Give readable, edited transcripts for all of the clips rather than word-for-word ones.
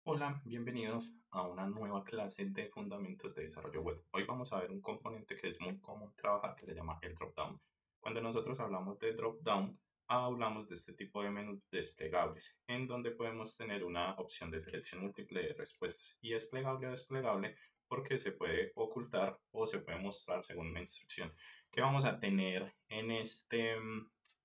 Hola, bienvenidos a una nueva clase de Fundamentos de Desarrollo Web. Hoy vamos a ver un componente que es muy común trabajar que se llama el dropdown. Cuando nosotros hablamos de dropdown, hablamos de este tipo de menús desplegables, en donde podemos tener una opción de selección múltiple de respuestas. Y es plegable o desplegable porque se puede ocultar o se puede mostrar según una instrucción. ¿Qué vamos a tener en este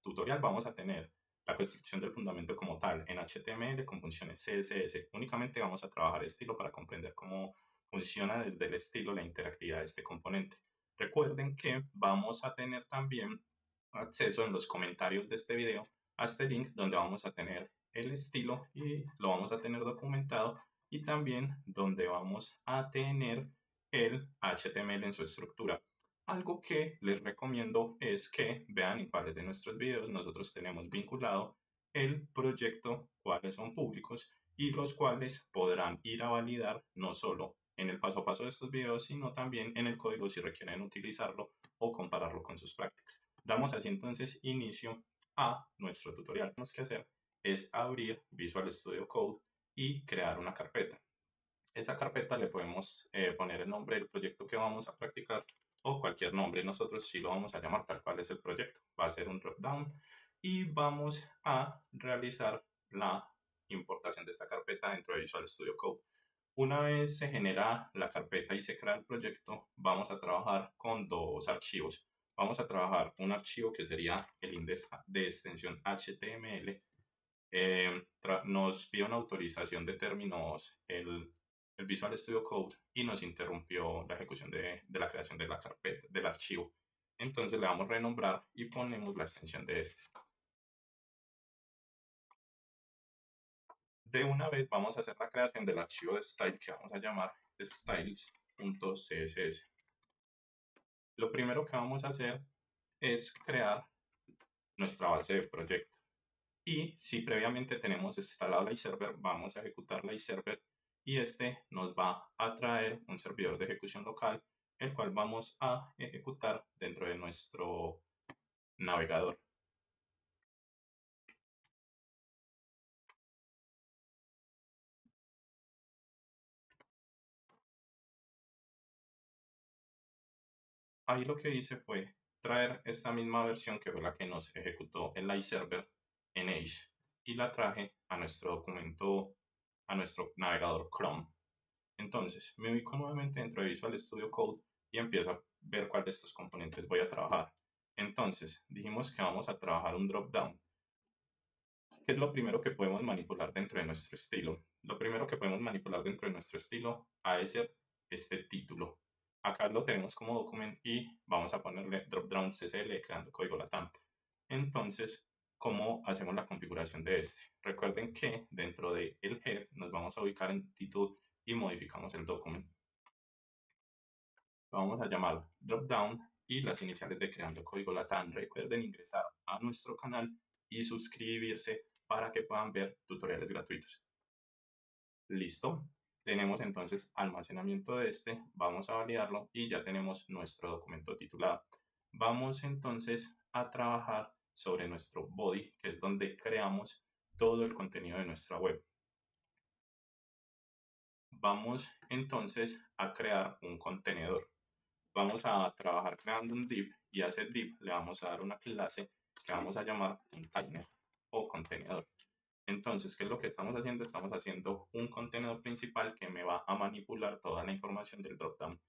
tutorial? Vamos a tener la construcción del fundamento como tal en HTML con funciones CSS. Únicamente vamos a trabajar estilo para comprender cómo funciona desde el estilo la interactividad de este componente. Recuerden que vamos a tener también acceso en los comentarios de este video a este link donde vamos a tener el estilo y lo vamos a tener documentado y también donde vamos a tener el HTML en su estructura. Algo que les recomiendo es que vean en cuáles de nuestros videos nosotros tenemos vinculado el proyecto, cuáles son públicos y los cuales podrán ir a validar no solo en el paso a paso de estos videos, sino también en el código si requieren utilizarlo o compararlo con sus prácticas. Damos así entonces inicio a nuestro tutorial. Lo que tenemos que hacer es abrir Visual Studio Code y crear una carpeta. Esa carpeta le podemos poner el nombre del proyecto que vamos a practicar o cualquier nombre. Nosotros sí lo vamos a llamar tal cual es el proyecto. Va a ser un dropdown y vamos a realizar la importación de esta carpeta dentro de Visual Studio Code. Una vez se genera la carpeta y se crea el proyecto, vamos a trabajar con dos archivos. Vamos a trabajar un archivo que sería el index de extensión HTML. Nos pide una autorización de términos el Visual Studio Code y nos interrumpió la ejecución de la creación de la carpeta, del archivo. Entonces le damos renombrar y ponemos la extensión de este. De una vez vamos a hacer la creación del archivo de style que vamos a llamar styles.css. Lo primero que vamos a hacer es crear nuestra base de proyecto. Y si previamente tenemos instalado la iServer, vamos a ejecutar la iServer y este nos va a traer un servidor de ejecución local, el cual vamos a ejecutar dentro de nuestro navegador. Ahí lo que hice fue traer esta misma versión que fue la que nos ejecutó el iServer en Edge y la traje a nuestro documento, a nuestro navegador Chrome. Entonces, me ubico nuevamente dentro de Visual Studio Code y empiezo a ver cuál de estos componentes voy a trabajar. Entonces, dijimos que vamos a trabajar un dropdown. ¿Qué es lo primero que podemos manipular dentro de nuestro estilo? Lo primero que podemos manipular dentro de nuestro estilo ha de ser este título. Acá lo tenemos como document y vamos a ponerle dropdown CSL creando código LATAM. Entonces, ¿cómo hacemos la configuración de este? Recuerden que dentro del head nos vamos a ubicar en título y modificamos el document. Vamos a llamar dropdown y las iniciales de creando código LATAM. Recuerden ingresar a nuestro canal y suscribirse para que puedan ver tutoriales gratuitos. Listo. Tenemos entonces almacenamiento de este. Vamos a validarlo y ya tenemos nuestro documento titulado. Vamos entonces a trabajar sobre nuestro body, que es donde creamos todo el contenido de nuestra web. Vamos entonces a crear un contenedor. Vamos a trabajar creando un div y a ese div le vamos a dar una clase que vamos a llamar container o contenedor. Entonces, ¿qué es lo que estamos haciendo? Estamos haciendo un contenedor principal que me va a manipular toda la información del dropdown.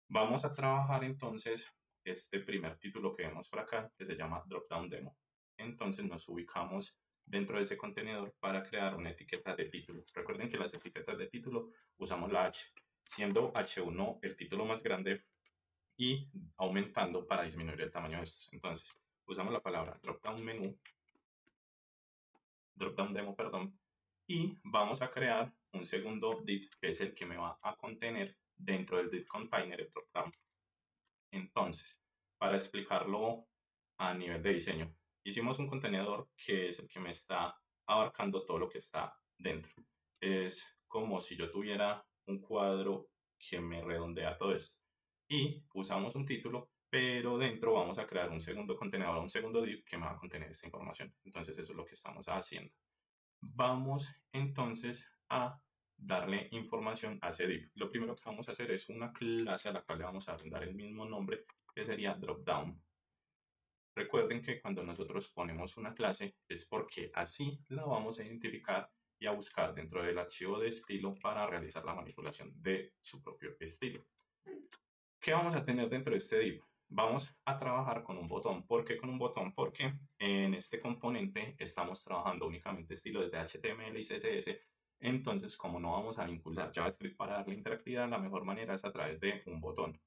Vamos a trabajar entonces este primer título que vemos por acá, que se llama dropdown demo. Entonces nos ubicamos dentro de ese contenedor para crear una etiqueta de título. Recuerden que las etiquetas de título usamos la H, siendo H1 el título más grande y aumentando para disminuir el tamaño de estos. Entonces, usamos la palabra dropdown menú, dropdown demo, perdón, y vamos a crear un segundo div que es el que me va a contener dentro del div container el dropdown. Entonces, para explicarlo a nivel de diseño, hicimos un contenedor que es el que me está abarcando todo lo que está dentro. Es como si yo tuviera un cuadro que me redondea todo esto. Y usamos un título, pero dentro vamos a crear un segundo contenedor, un segundo div que me va a contener esta información. Entonces eso es lo que estamos haciendo. Vamos entonces a darle información a ese div. Lo primero que vamos a hacer es una clase a la cual le vamos a dar el mismo nombre, que sería dropdown. Recuerden que cuando nosotros ponemos una clase es porque así la vamos a identificar y a buscar dentro del archivo de estilo para realizar la manipulación de su propio estilo. ¿Qué vamos a tener dentro de este div? Vamos a trabajar con un botón. ¿Por qué con un botón? Porque en este componente estamos trabajando únicamente estilos de HTML y CSS. Entonces, como no vamos a vincular JavaScript para darle interactividad, la mejor manera es a través de un botón.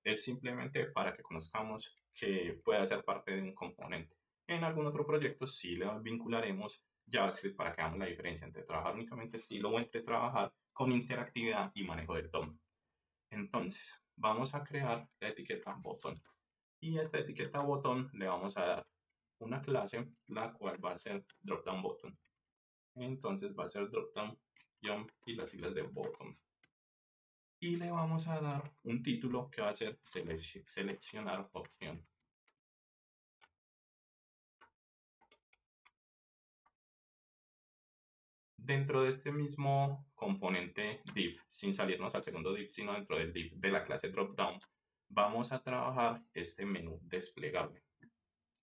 Es simplemente para que conozcamos que puede ser parte de un componente. En algún otro proyecto sí le vincularemos JavaScript para que hagamos la diferencia entre trabajar únicamente estilo o entre trabajar con interactividad y manejo del DOM. Entonces, vamos a crear la etiqueta botón. Y a esta etiqueta botón le vamos a dar una clase, la cual va a ser dropdown button. Entonces va a ser dropdown y las siglas de bottom. Y le vamos a dar un título que va a ser seleccionar opción. Dentro de este mismo componente div, sin salirnos al segundo div, sino dentro del div de la clase dropdown, vamos a trabajar este menú desplegable.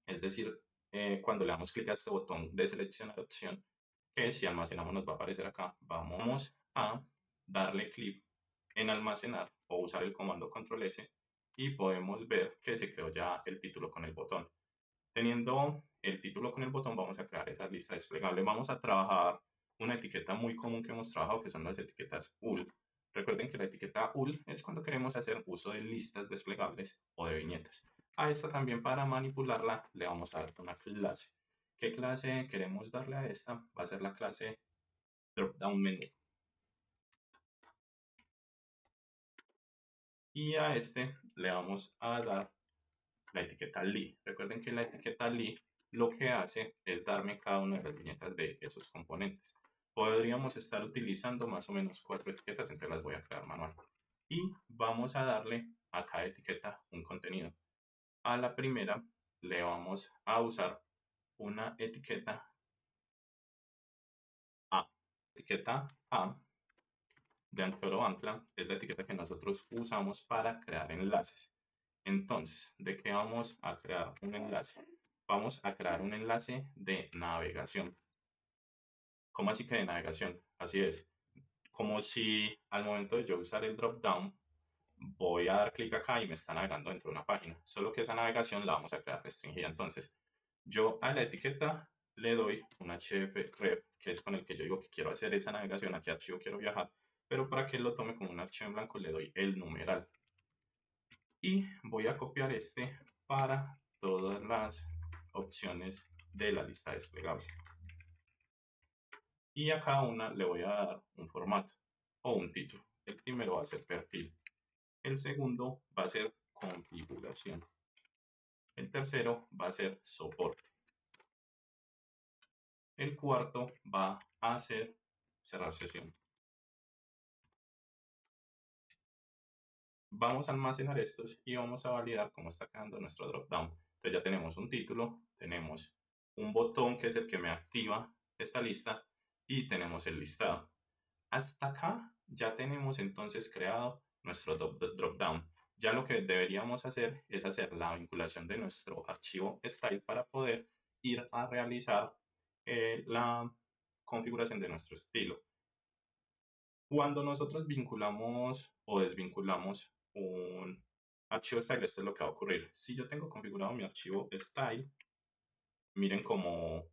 Es decir, cuando le damos clic a este botón de seleccionar opción, que si almacenamos nos va a aparecer acá, vamos a darle clic en almacenar o usar el comando control S y podemos ver que se creó ya el título con el botón. Teniendo el título con el botón, vamos a crear esa lista desplegable. Vamos a trabajar una etiqueta muy común que hemos trabajado, que son las etiquetas UL. Recuerden que la etiqueta UL es cuando queremos hacer uso de listas desplegables o de viñetas. A esta también, para manipularla, le vamos a dar una clase. ¿Qué clase queremos darle a esta? Va a ser la clase dropdown menu. Y a este le vamos a dar la etiqueta li. Recuerden que la etiqueta li lo que hace es darme cada una de las viñetas de esos componentes. Podríamos estar utilizando más o menos 4 etiquetas, entre las voy a crear manual. Y vamos a darle a cada etiqueta un contenido. A la primera le vamos a usar una etiqueta A. Etiqueta A de anchor o ancla es la etiqueta que nosotros usamos para crear enlaces. Entonces, ¿de qué vamos a crear un enlace? Vamos a crear un enlace de navegación. ¿Cómo así que de navegación? Así es. Como si al momento de yo usar el dropdown, voy a dar clic acá y me está navegando dentro de una página. Solo que esa navegación la vamos a crear restringida. Entonces, yo a la etiqueta le doy un href, que es con el que yo digo que quiero hacer esa navegación, a qué archivo quiero viajar. Pero para que lo tome como un archivo en blanco, le doy el numeral. Y voy a copiar este para todas las opciones de la lista desplegable. Y a cada una le voy a dar un formato o un título. El primero va a ser perfil. El segundo va a ser configuración. El tercero va a ser soporte. El cuarto va a ser cerrar sesión. Vamos a almacenar estos y vamos a validar cómo está quedando nuestro dropdown. Entonces ya tenemos un título, tenemos un botón que es el que me activa esta lista y tenemos el listado. Hasta acá ya tenemos entonces creado nuestro dropdown. Ya lo que deberíamos hacer es hacer la vinculación de nuestro archivo style para poder ir a realizar la configuración de nuestro estilo. Cuando nosotros vinculamos o desvinculamos un archivo style, esto es lo que va a ocurrir. Si yo tengo configurado mi archivo style, miren cómo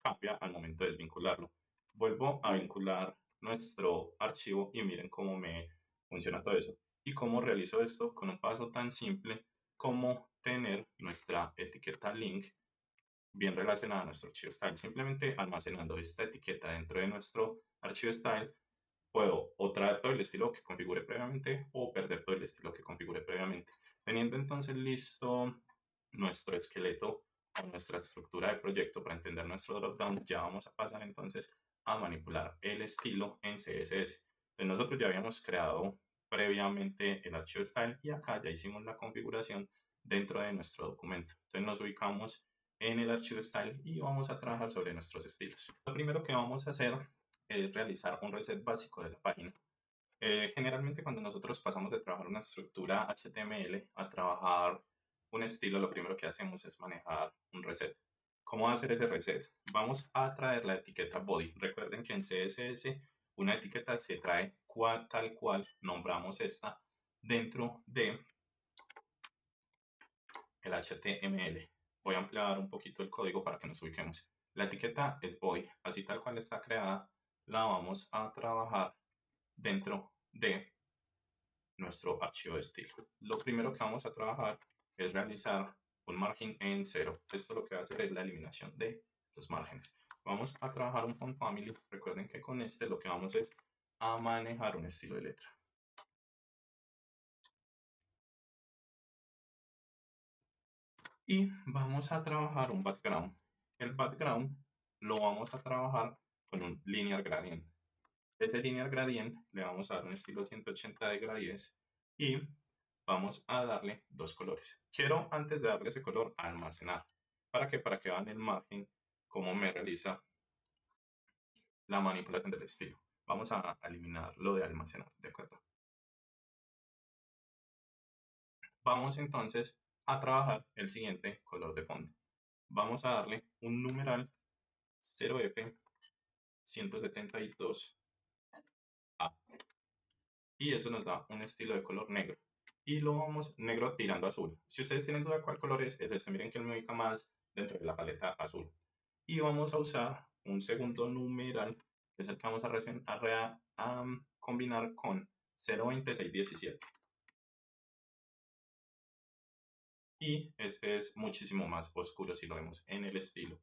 cambia al momento de desvincularlo. Vuelvo a vincular nuestro archivo y miren cómo me funciona todo eso. Y cómo realizo esto con un paso tan simple como tener nuestra etiqueta link bien relacionada a nuestro archivo style. Simplemente almacenando esta etiqueta dentro de nuestro archivo style, puedo o traer todo el estilo que configure previamente o perder todo el estilo que configure previamente. Teniendo entonces listo nuestro esqueleto o nuestra estructura de proyecto para entender nuestro dropdown, ya vamos a pasar entonces a manipular el estilo en CSS. Entonces nosotros ya habíamos creado previamente el archivo style y acá ya hicimos la configuración dentro de nuestro documento. Entonces nos ubicamos en el archivo style y vamos a trabajar sobre nuestros estilos. Lo primero que vamos a hacer es realizar un reset básico de la página. Generalmente cuando nosotros pasamos de trabajar una estructura HTML a trabajar un estilo, lo primero que hacemos es manejar un reset. ¿Cómo hacer ese reset? Vamos a traer la etiqueta body. Recuerden que en CSS una etiqueta se trae tal cual nombramos esta dentro de el HTML. Voy a ampliar un poquito el código para que nos ubiquemos. La etiqueta es body, así tal cual está creada, la vamos a trabajar dentro de nuestro archivo de estilo. Lo primero que vamos a trabajar es realizar un margen en cero. Esto lo que va a hacer es la eliminación de los márgenes. Vamos a trabajar un font family. Recuerden que con este lo que vamos es a manejar un estilo de letra. Y vamos a trabajar un background. El background lo vamos a trabajar con un linear gradient. Ese linear gradient le vamos a dar un estilo 180 de gradients y vamos a darle dos colores. Quiero antes de darle ese color almacenar. ¿Para qué? Para que vean el margen cómo me realiza la manipulación del estilo. Vamos a eliminar lo de almacenar, ¿de acuerdo? Vamos entonces a trabajar el siguiente color de fondo. Vamos a darle un numeral 0F 172A y eso nos da un estilo de color negro y lo vamos negro tirando azul. Si ustedes tienen duda cuál color es este. Miren que él me ubica más dentro de la paleta azul. Y vamos a usar un segundo numeral que es el que vamos a combinar con 02617. Y este es muchísimo más oscuro si lo vemos en el estilo.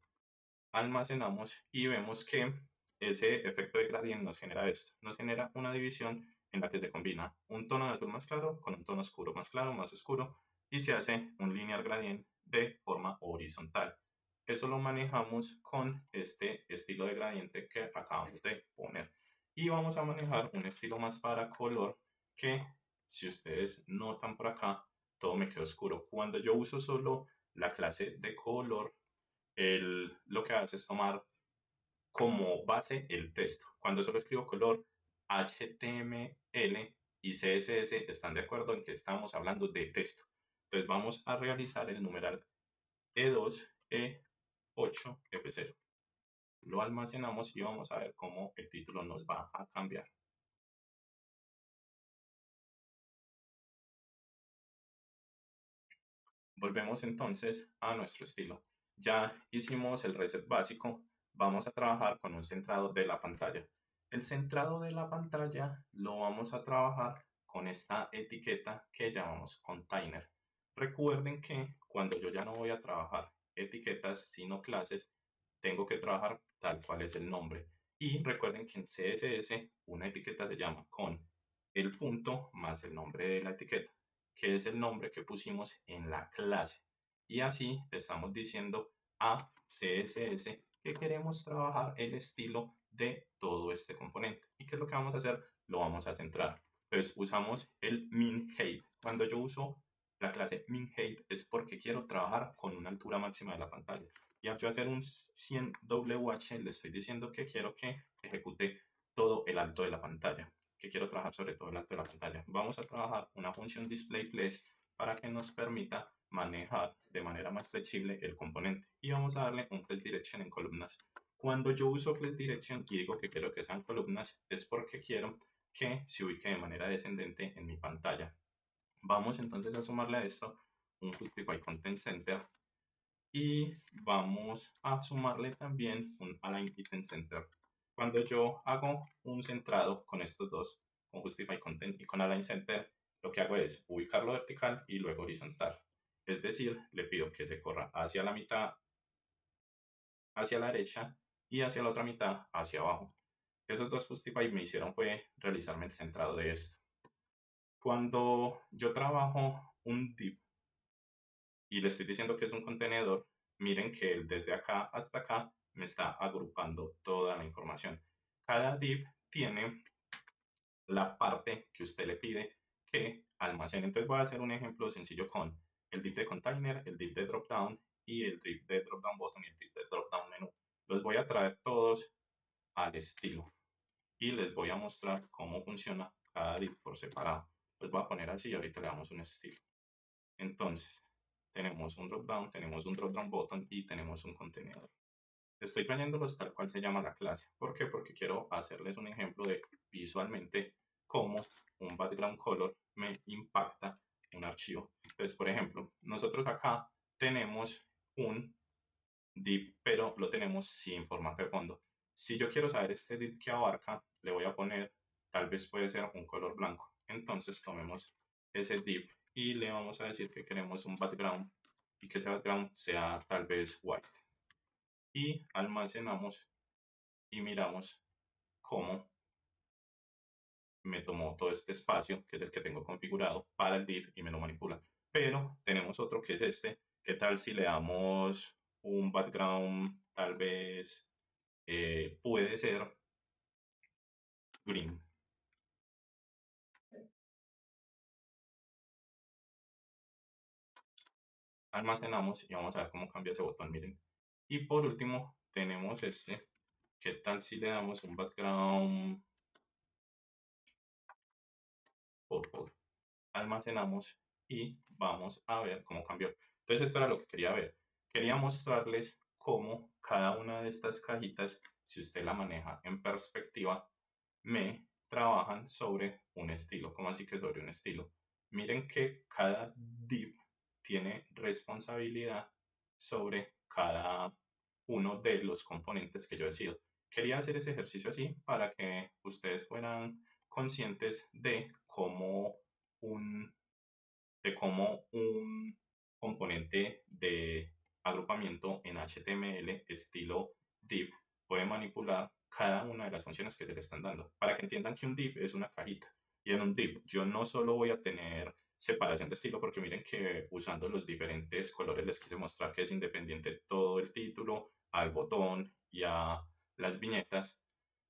Almacenamos y vemos que ese efecto de gradient nos genera esto. Nos genera una división en la que se combina un tono de azul más claro con un tono oscuro más claro, más oscuro, y se hace un linear gradient de forma horizontal. Eso lo manejamos con este estilo de gradiente que acabamos de poner. Y vamos a manejar un estilo más para color que, si ustedes notan por acá, todo me queda oscuro. Cuando yo uso solo la clase de color, lo que hace es tomar como base el texto. Cuando solo escribo color, HTML y CSS están de acuerdo en que estamos hablando de texto. Entonces vamos a realizar el numeral E2, E8, F0. Lo almacenamos y vamos a ver cómo el título nos va a cambiar. Volvemos entonces a nuestro estilo. Ya hicimos el reset básico, vamos a trabajar con un centrado de la pantalla. El centrado de la pantalla lo vamos a trabajar con esta etiqueta que llamamos container. Recuerden que cuando yo ya no voy a trabajar etiquetas sino clases, tengo que trabajar tal cual es el nombre. Y recuerden que en CSS una etiqueta se llama con el punto más el nombre de la etiqueta, que es el nombre que pusimos en la clase. Y así le estamos diciendo a CSS que queremos trabajar el estilo de todo este componente. ¿Y qué es lo que vamos a hacer? Lo vamos a centrar. Entonces usamos el min height. Cuando yo uso la clase min height es porque quiero trabajar con una altura máxima de la pantalla. Y al yo hacer un 100 WH le estoy diciendo que quiero que ejecute todo el alto de la pantalla, que quiero trabajar sobre todo el alto de la pantalla. Vamos a trabajar una función displayPlace para que nos permita manejar de manera más flexible el componente. Y vamos a darle un place direction en columnas. Cuando yo uso place direction y digo que quiero que sean columnas, es porque quiero que se ubique de manera descendente en mi pantalla. Vamos entonces a sumarle a esto un justify content center y vamos a sumarle también un align item center. Cuando yo hago un centrado con estos dos, con justify content y con align center, lo que hago es ubicarlo vertical y luego horizontal. Es decir, le pido que se corra hacia la mitad, hacia la derecha y hacia la otra mitad, hacia abajo. Esos dos justify me hicieron fue realizarme el centrado de esto. Cuando yo trabajo un div y le estoy diciendo que es un contenedor, miren que desde acá hasta acá me está agrupando toda la información. Cada div tiene la parte que usted le pide que almacene. Entonces voy a hacer un ejemplo sencillo con el div de container, el div de dropdown y el div de dropdown button y el div de dropdown menú. Los voy a traer todos al estilo. y les voy a mostrar cómo funciona cada div por separado. Los voy a poner así y ahorita le damos un estilo. Entonces, tenemos un dropdown, tenemos un dropdown button y tenemos un contenedor. Estoy trayéndolos tal cual se llama la clase. ¿Por qué? Porque quiero hacerles un ejemplo de visualmente cómo un background color me impacta un archivo. Entonces, por ejemplo, nosotros acá tenemos un div, pero lo tenemos sin formato de fondo. Si yo quiero saber este div que abarca, le voy a poner, tal vez puede ser un color blanco. Entonces tomemos ese div y le vamos a decir que queremos un background y que ese background sea tal vez white. Y almacenamos y miramos cómo me tomó todo este espacio, que es el que tengo configurado para el div y me lo manipula. Pero tenemos otro que es este. ¿Qué tal si le damos un background tal vez puede ser green? Almacenamos y vamos a ver cómo cambia ese botón, miren. Y por último tenemos este. ¿Qué tal si le damos un background purple? Almacenamos y vamos a ver cómo cambió. Entonces esto era lo que quería ver. Quería mostrarles cómo cada una de estas cajitas, si usted la maneja en perspectiva, me trabajan sobre un estilo. ¿Cómo así que sobre un estilo? Miren que cada div tiene responsabilidad sobre cada uno de los componentes que yo decido. Quería hacer ese ejercicio así para que ustedes fueran conscientes un, de cómo un componente de agrupamiento en HTML estilo div puede manipular cada una de las funciones que se le están dando. Para que entiendan que un div es una cajita. Y en un div yo no solo voy a tener separación de estilo, porque miren que usando los diferentes colores les quise mostrar que es independiente todo el título, al botón y a las viñetas,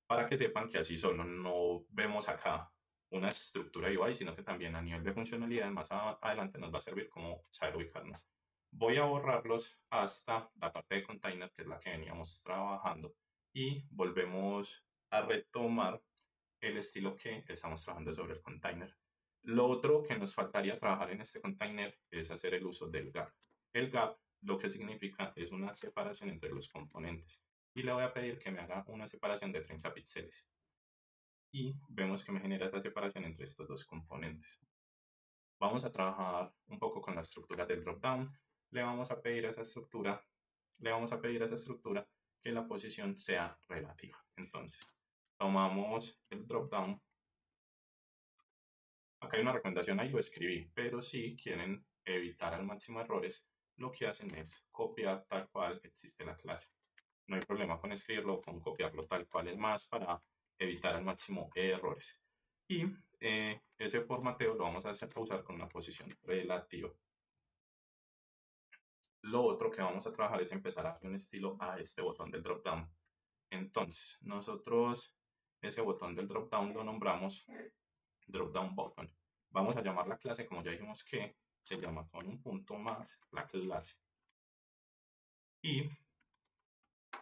para que sepan que así solo no vemos acá una estructura UI, sino que también a nivel de funcionalidad más adelante nos va a servir como saber ubicarnos. Voy a borrarlos hasta la parte de container, que es la que veníamos trabajando, y volvemos a retomar el estilo que estamos trabajando sobre el container. Lo otro que nos faltaría trabajar en este container es hacer el uso del gap. El gap lo que significa es una separación entre los componentes. Y le voy a pedir que me haga una separación de 30 píxeles. Y vemos que me genera esa separación entre estos dos componentes. Vamos a trabajar un poco con la estructura del dropdown. Le vamos a pedir a esa estructura, que la posición sea relativa. Entonces, tomamos el dropdown. Acá hay una recomendación, ahí lo escribí, pero si quieren evitar al máximo errores, lo que hacen es copiar tal cual existe la clase. No hay problema con escribirlo, con copiarlo tal cual, es más para evitar al máximo errores. Y ese formateo lo vamos a usar con una posición relativa. Lo otro que vamos a trabajar es empezar a darle un estilo a este botón del dropdown. Entonces, nosotros ese botón del dropdown lo nombramos dropdown button. Vamos a llamar la clase, como ya dijimos que se llama con un punto más la clase. Y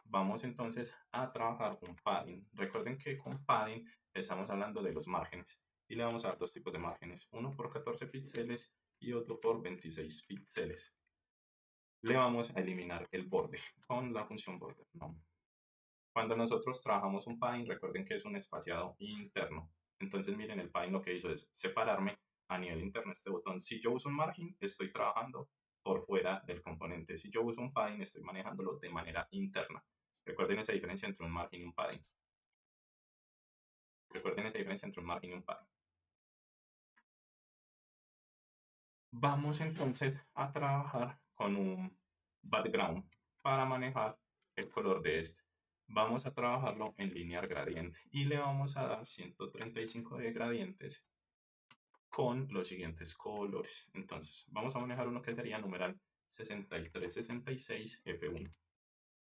vamos entonces a trabajar un padding. Recuerden que con padding estamos hablando de los márgenes. Y le vamos a dar dos tipos de márgenes, uno por 14 píxeles y otro por 26 píxeles. Le vamos a eliminar el borde con la función border. No. Cuando nosotros trabajamos un padding, recuerden que es un espaciado interno. Entonces, miren, el padding lo que hizo es separarme a nivel interno este botón. Si yo uso un margen, estoy trabajando por fuera del componente. Si yo uso un padding, estoy manejándolo de manera interna. Recuerden esa diferencia entre un margen y un padding. Vamos entonces a trabajar con un background para manejar el color de este. Vamos a trabajarlo en linear gradiente y le vamos a dar 135 de gradientes con los siguientes colores. Entonces, vamos a manejar uno que sería numeral 6366 F1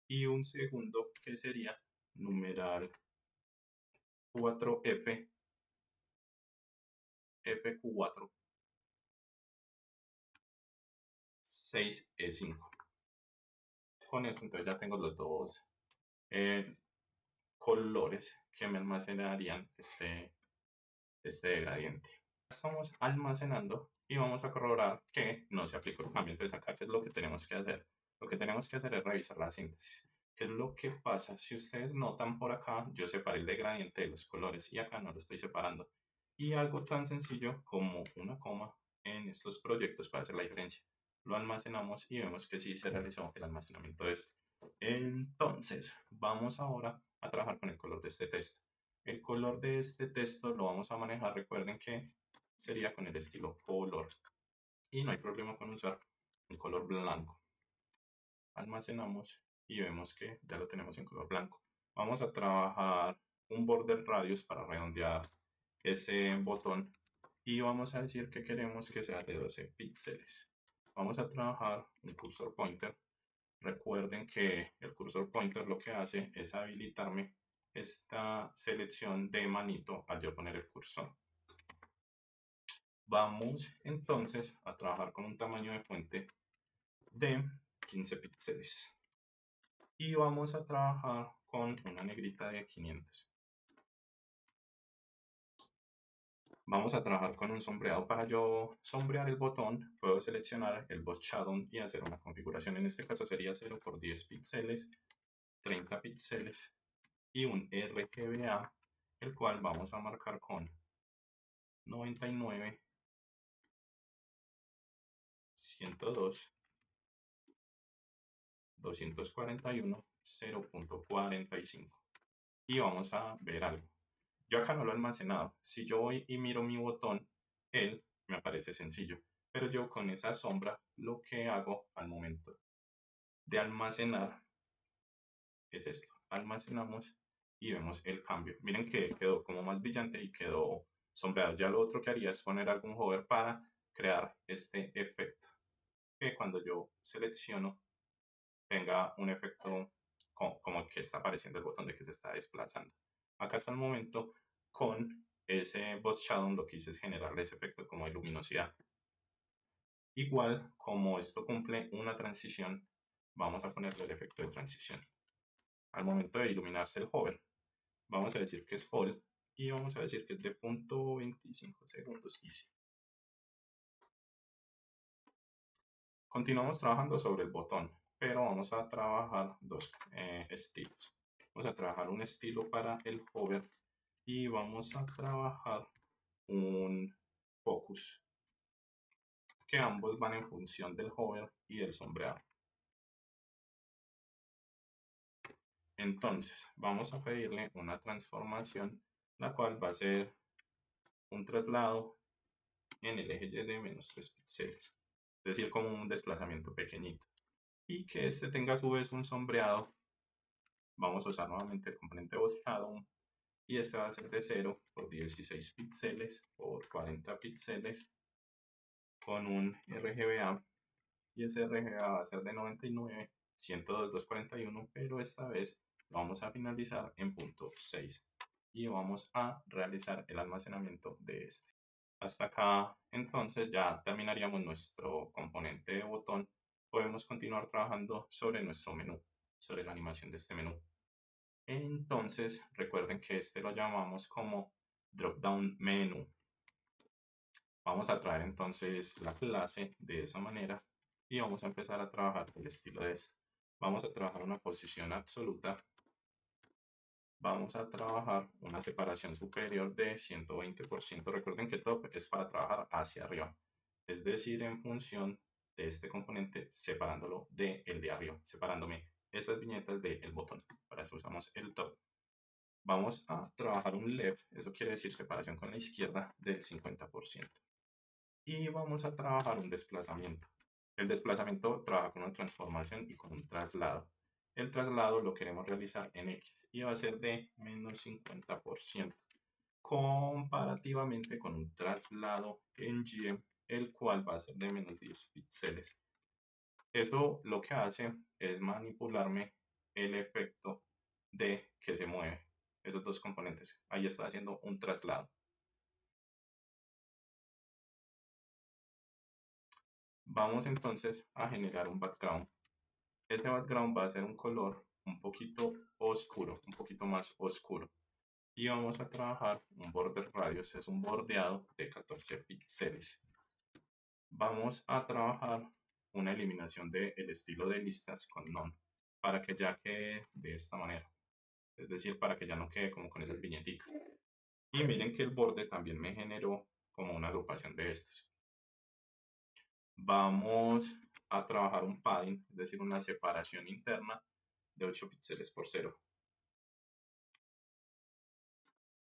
y un segundo que sería numeral 4F F4 6E5. Con esto entonces ya tengo los dos colores que me almacenarían este gradiente. Estamos almacenando y vamos a corroborar que no se aplicó el cambio. Entonces acá, ¿qué es lo que tenemos que hacer? Lo que tenemos que hacer es revisar la síntesis. ¿Qué es lo que pasa? Si ustedes notan por acá, yo separé el de gradiente de los colores y acá no lo estoy separando. Y algo tan sencillo como una coma en estos proyectos para hacer la diferencia. Lo almacenamos y vemos que sí se realizó el almacenamiento de este. Entonces, vamos ahora a trabajar con el color de este texto. El color de este texto lo vamos a manejar, recuerden que sería con el estilo color. Y no hay problema con usar un color blanco. Almacenamos y vemos que ya lo tenemos en color blanco. Vamos a trabajar un border radius para redondear ese botón y vamos a decir que queremos que sea de 12 píxeles. Vamos a trabajar un cursor pointer. Recuerden que el cursor pointer lo que hace es habilitarme esta selección de manito al yo poner el cursor. Vamos entonces a trabajar con un tamaño de fuente de 15 píxeles. Y vamos a trabajar con una negrita de 500. Vamos a trabajar con un sombreado. Para yo sombrear el botón, puedo seleccionar el Boss Shadow y hacer una configuración. En este caso sería 0 por 10 píxeles, 30 píxeles y un RGBA, el cual vamos a marcar con 99, 102, 241, 0.45. Y vamos a ver algo. Yo acá no lo he almacenado. Si yo voy y miro mi botón, él me aparece sencillo. Pero yo con esa sombra lo que hago al momento de almacenar es esto. Almacenamos y vemos el cambio. Miren que quedó como más brillante y quedó sombreado. Ya lo otro que haría es poner algún hover para crear este efecto. Que cuando yo selecciono tenga un efecto como que está apareciendo el botón de que se está desplazando. Acá hasta el momento con ese Boss Shadow lo que hice es generarle ese efecto como de luminosidad. Igual como esto cumple una transición, vamos a ponerle el efecto de transición. Al momento de iluminarse el hover, vamos a decir que es all y vamos a decir que es de 0.25 segundos easy. Continuamos trabajando sobre el botón, pero vamos a trabajar dos estilos. Vamos a trabajar un estilo para el hover y vamos a trabajar un focus, que ambos van en función del hover y del sombreado. Entonces, vamos a pedirle una transformación, la cual va a ser un traslado en el eje Y de menos 3 píxeles, es decir, como un desplazamiento pequeñito. Y que este tenga a su vez un sombreado. Vamos a usar nuevamente el componente Boss Shadow y este va a ser de 0 por 16 píxeles por 40 píxeles con un RGBA y ese RGBA va a ser de 99, 102, 241, pero esta vez lo vamos a finalizar en punto 6 y vamos a realizar el almacenamiento de este. Hasta acá entonces ya terminaríamos nuestro componente de botón. Podemos continuar trabajando sobre nuestro menú, sobre la animación de este menú. Entonces recuerden que este lo llamamos como drop down menu. Vamos a traer entonces la clase de esa manera y vamos a empezar a trabajar el estilo de este. Vamos a trabajar una posición absoluta. Vamos a trabajar una separación superior de 120%. Recuerden que top es para trabajar hacia arriba, es decir, en función de este componente separándolo del de arriba, separándome estas viñetas del botón. Para eso usamos el top. Vamos a trabajar un left, eso quiere decir separación con la izquierda del 50%. Y vamos a trabajar un desplazamiento. El desplazamiento trabaja con una transformación y con un traslado. El traslado lo queremos realizar en X y va a ser de menos 50%, comparativamente con un traslado en Y, el cual va a ser de menos 10 píxeles. Eso lo que hace es manipularme el efecto de que se mueve esos dos componentes. Ahí está haciendo un traslado. Vamos entonces a generar un background. Ese background va a ser un color un poquito oscuro, un poquito más oscuro. y vamos a trabajar un border radius, es un bordeado de 14 píxeles. Vamos a trabajar una eliminación del estilo de listas con none para que ya quede de esta manera, es decir, para que ya no quede como con esas viñeticas. Y miren que el borde también me generó como una agrupación de estos. Vamos a trabajar un padding, es decir, una separación interna de 8 píxeles por 0.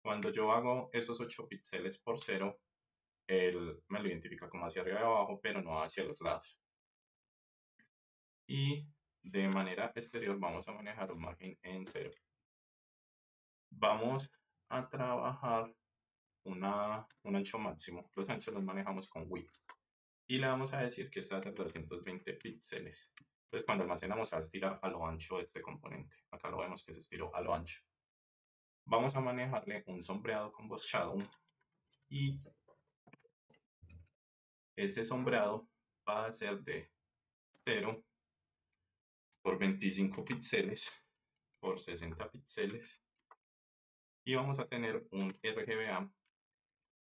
Cuando yo hago esos 8 píxeles por 0, él me lo identifica como hacia arriba y abajo, pero no hacia los lados. Y de manera exterior vamos a manejar un margen en 0. Vamos a trabajar un ancho máximo. Los anchos los manejamos con width. Y le vamos a decir que está a 220 píxeles. Entonces cuando almacenamos se va a estirar a lo ancho este componente. Acá lo vemos que se estiró a lo ancho. Vamos a manejarle un sombreado con Boss Shadow. Y ese sombreado va a ser de 0 por 25 píxeles por 60 píxeles. Y vamos a tener un RGBA.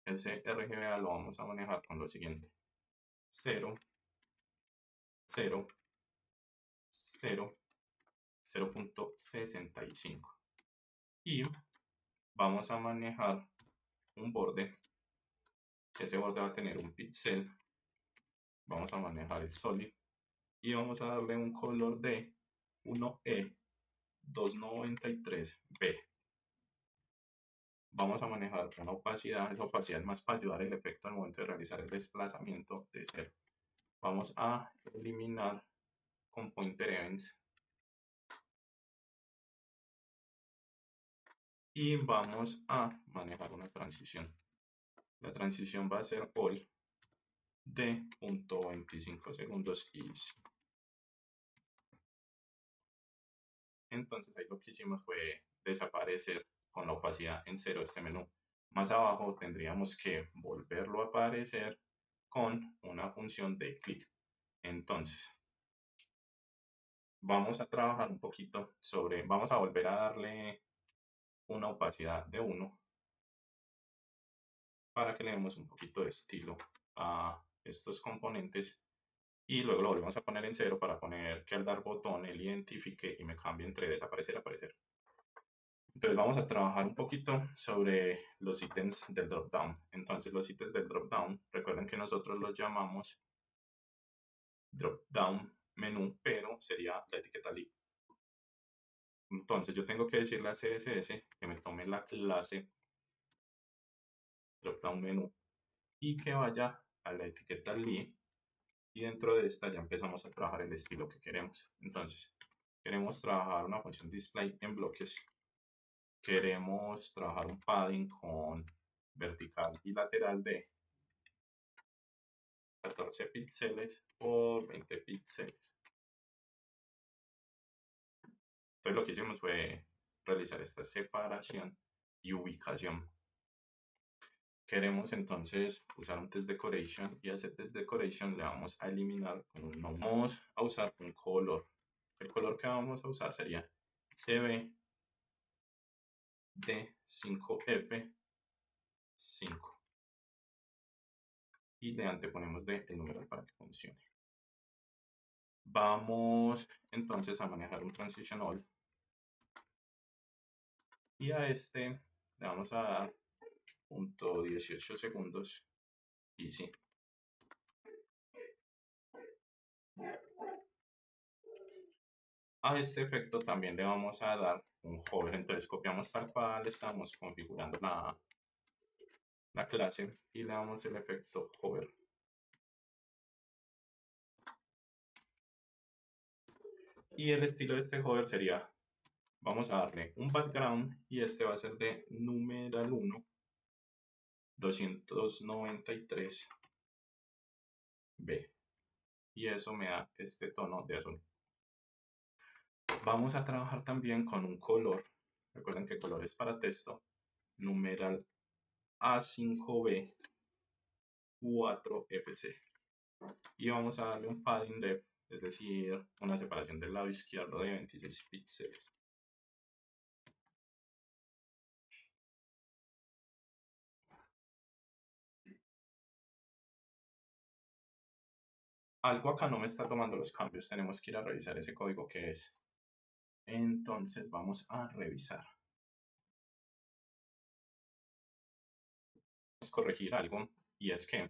Ese RGBA lo vamos a manejar con lo siguiente: 0, 0, 0, 0.65. Y vamos a manejar un borde. Ese borde va a tener un píxel. Vamos a manejar el solid. Y vamos a darle un color de 1E293B. Vamos a manejar una opacidad. Esa opacidad es más para ayudar el efecto al momento de realizar el desplazamiento de 0. Vamos a eliminar con pointer events. Y vamos a manejar una transición. La transición va a ser all de 0.25 segundos y entonces ahí lo que hicimos fue desaparecer con la opacidad en 0 este menú. Más abajo tendríamos que volverlo a aparecer con una función de clic. Entonces vamos a trabajar un poquito sobre, vamos a volver a darle una opacidad de 1 para que le demos un poquito de estilo a estos componentes y luego lo volvemos a poner en 0 para poner que al dar botón él identifique y me cambie entre desaparecer y aparecer. Entonces vamos a trabajar un poquito sobre los ítems del dropdown. Entonces los ítems del dropdown, recuerden que nosotros los llamamos dropdown menú, pero sería la etiqueta lib. Entonces yo tengo que decirle a CSS que me tome la clase dropdown menú y que vaya a la etiqueta lib, y dentro de esta ya empezamos a trabajar el estilo que queremos. Entonces queremos trabajar una función display en bloques. Queremos trabajar un padding con vertical y lateral de 14 píxeles por 20 píxeles. Entonces lo que hicimos fue realizar esta separación y ubicación. Queremos entonces usar un test decoration, y a ese test decoration le vamos a eliminar vamos a usar un color. El color que vamos a usar sería CB de 5F5 y le anteponemos de el numeral para que funcione. Vamos entonces a manejar un transition all y a este le vamos a dar 0.18 segundos y sí. A este efecto también le vamos a dar un hover. Entonces copiamos tal cual estamos configurando la clase y le damos el efecto hover. Y el estilo de este hover sería, vamos a darle un background y este va a ser de numeral 1 293B y eso me da este tono de azul. Vamos a trabajar también con un color. Recuerden que color es para texto. Numeral A5B 4FC. Y vamos a darle un padding left, es decir, una separación del lado izquierdo de 26 píxeles. algo acá no me está tomando los cambios, tenemos que ir a revisar ese código que es. Entonces vamos a revisar. Vamos a corregir algo y es que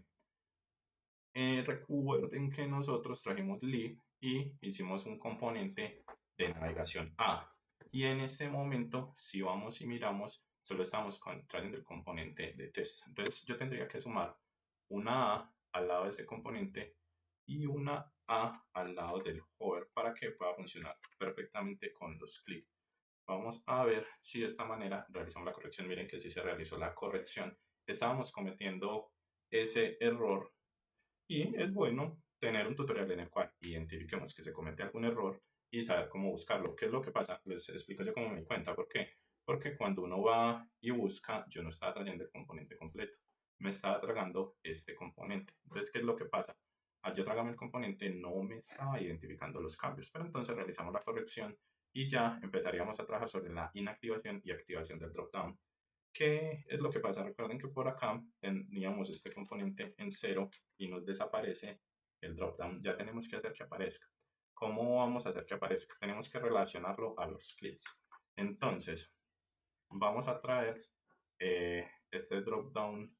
recuerden que nosotros trajimos lib y hicimos un componente de navegación A. Y en este momento, si vamos y miramos, solo estamos trayendo el componente de test. Entonces yo tendría que sumar una A al lado de ese componente y una A al lado del hover para que pueda funcionar perfectamente con los clics. Vamos a ver si de esta manera realizamos la corrección. Miren que si se realizó la corrección. Estábamos cometiendo ese error y es bueno tener un tutorial en el cual identifiquemos que se comete algún error y saber cómo buscarlo. ¿Qué es lo que pasa? Les explico yo cómo me di cuenta. ¿Por qué? Porque cuando uno va y busca, yo no estaba trayendo el componente completo. Me estaba tragando este componente. Entonces, ¿qué es lo que pasa? Al yo tragarme el componente, no me estaba identificando los cambios. Pero entonces realizamos la corrección y ya empezaríamos a trabajar sobre la inactivación y activación del dropdown. ¿Qué es lo que pasa? Recuerden que por acá teníamos este componente en 0 y nos desaparece el dropdown. Ya tenemos que hacer que aparezca. ¿Cómo vamos a hacer que aparezca? Tenemos que relacionarlo a los clics. Entonces, vamos a traer este dropdown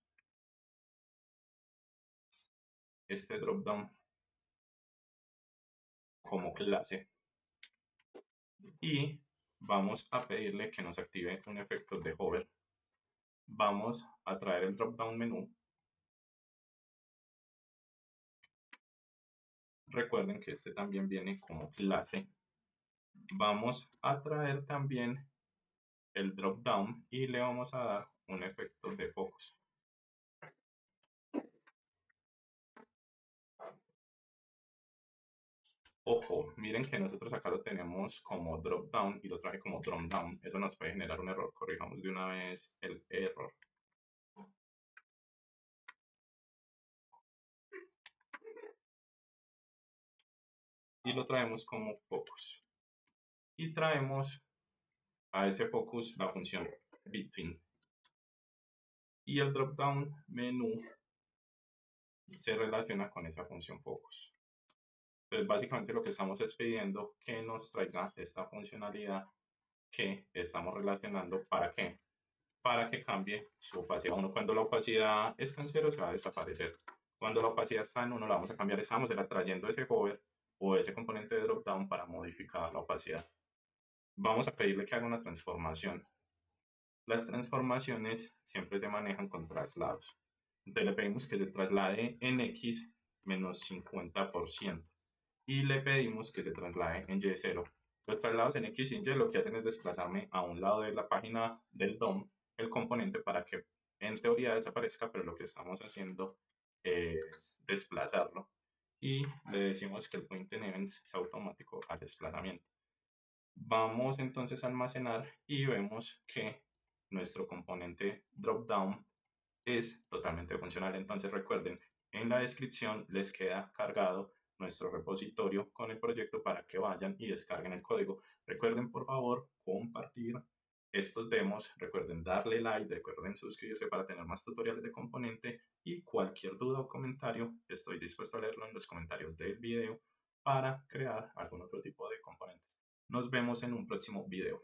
como clase y vamos a pedirle que nos active un efecto de hover. Vamos a traer el dropdown menú. Recuerden que este también viene como clase. Vamos a traer también el drop down y le vamos a dar un efecto de focus. Ojo, miren que nosotros acá lo tenemos como drop down y lo traje como drop down. Eso nos puede generar un error. Corrijamos de una vez el error. Y lo traemos como focus. Y traemos a ese focus la función between. Y el drop down menú se relaciona con esa función focus. Entonces, básicamente lo que estamos es pidiendo que nos traiga esta funcionalidad que estamos relacionando. ¿Para qué? Para que cambie su opacidad 1. Cuando la opacidad está en 0 se va a desaparecer. Cuando la opacidad está en 1 la vamos a cambiar. Estamos trayendo ese hover o ese componente de dropdown para modificar la opacidad. Vamos a pedirle que haga una transformación. Las transformaciones siempre se manejan con traslados. Entonces le pedimos que se traslade en X menos 50% y le pedimos que se traslade en Y0. Los traslados en X y en Y lo que hacen es desplazarme a un lado de la página del DOM el componente para que en teoría desaparezca, pero lo que estamos haciendo es desplazarlo. Y le decimos que el point in events es automático al desplazamiento. Vamos entonces a almacenar y vemos que nuestro componente dropdown es totalmente funcional. Entonces recuerden, en la descripción les queda cargado nuestro repositorio con el proyecto para que vayan y descarguen el código. Recuerden por favor compartir estos demos, recuerden darle like, recuerden suscribirse para tener más tutoriales de componente y cualquier duda o comentario estoy dispuesto a leerlo en los comentarios del video para crear algún otro tipo de componentes. Nos vemos en un próximo video.